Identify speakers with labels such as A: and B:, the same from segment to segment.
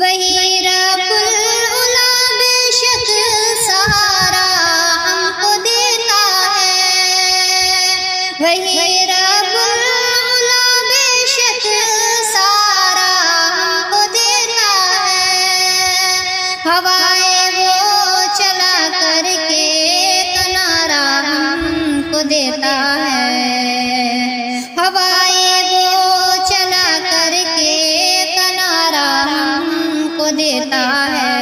A: وہی رب العلا بے شک سہارا ہم کو دیتا ہے، وہی رب العلا بے شک سہارا ہم کو دیتا ہے، ہوائیں وہ چلا کر کے کنارہ ہم کو دیتا ہے، ہوائیں وہ چلا کر کے کنارہ ہم کو دیتا ہے،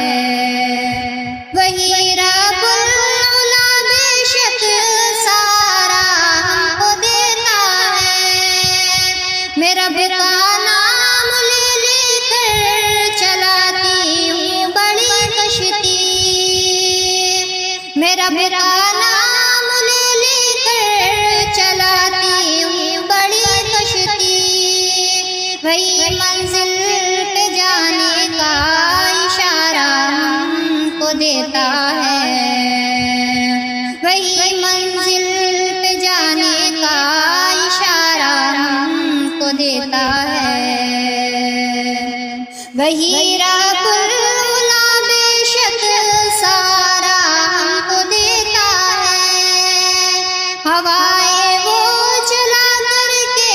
A: وہی رب العلا بے شک سہارا ہم کو دیتا ہے، میرا رب کا نام لے لے کر چلاتی ہوں بڑی کشتی، میرا رب کا نام لے لے کر چلاتی ہوں بڑی کشتی، وہی منزل پہ جانے کا اشارہ ہم کو دیتا ہے، وہی منزل پہ جانے کا اشارہ ہم کو دیتا ہے، وہی رب العلا بے شک سہارا ہم کو دیتا ہے، ہوائیں وہ چلا کر کے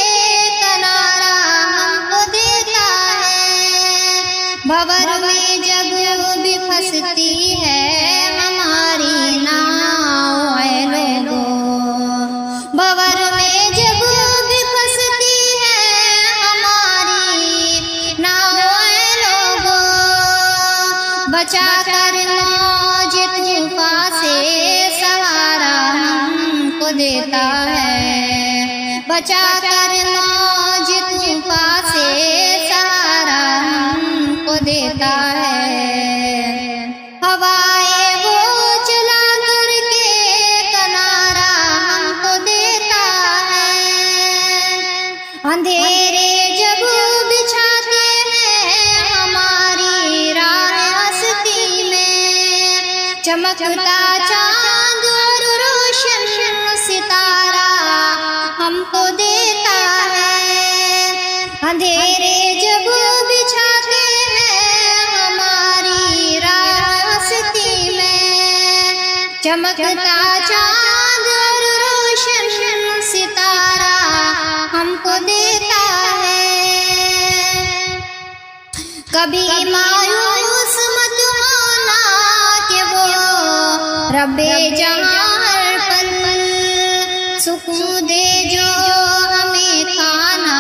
A: کنارہ ہم کو دیتا ہے، بھور میں جب بھی پھنستی ہے ہماری ناؤ اے لوگو، بھور میں جب بھی پھنستی ہے ہماری ناؤ اے لوگو، بچا کر موج طوفان سے سہارا ہم کو دیتا ہے، بچا کر موج طوفان سے سہارا ہم کو دیتا ہے، ہوائیں وہ چلا کر کے کنارہ ہم کو دیتا ہے، اندھیرے جب بچھاتے ہیں ہماری راہ ہستی میں، چمکتا چاند اور روشن ستارہ ہم کو دیتا ہے، اندھیرے جب بچھاتے ہیں ہماری راہ ہستی میں، چمکتا چاند اور روشن ستارہ ہم کو دیتا ہے، کبھی مایوس مت ہونا کہ وہ رب جہاں ہر پل سکون دے، جو ہمیں کھانا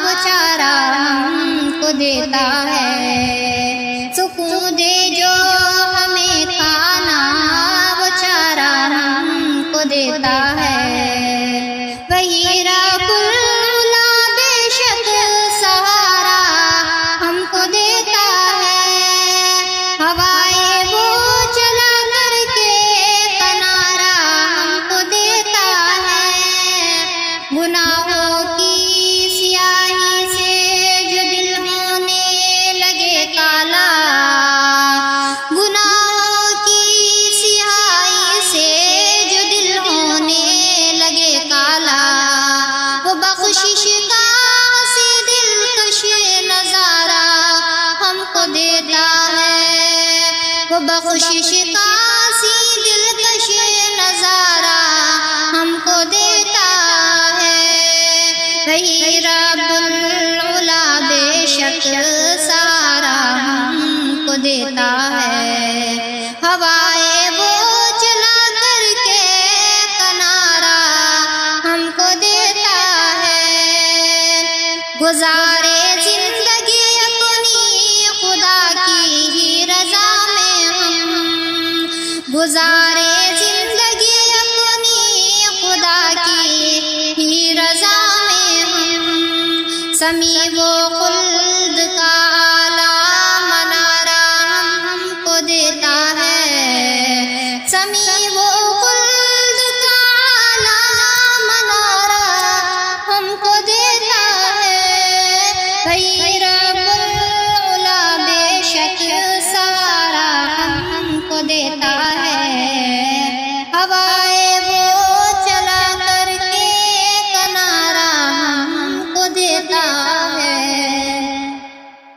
A: وہ چارہ ہم کو دیتا ہے، سکون دے جو ہمیں کھانا وہ چارہ ہم کو دیتا ہے، وہی رب العلا بے شک سہارا ہم کو دیتا ہے، ہوائیں وہ چلا کر کے کنارہ ہم کو دیتا ہے، گناہوں کی سیاہی سے جو دل ہونے لگے کالا، گناہوں کی سیاہی سے جو دل ہونے لگے کالا، وہ بخشش کا ہنسی دلکش نظارہ ہم کو دیتا ہے، وہ بخشش کا ہنسی دلکش نظارہ ہم کو دیتا ہے، وہی رب العلا بے شک سہارا ہم کو دیتا ہے، ہوائیں وہ چلا کر کے کنارہ ہم کو دیتا ہے، گزارے زندگی اپنی خدا کی ہی رضا میں ہم، گزارے زندگی اپنی خدا کی ہی رضا میں ہم، سمیع وہ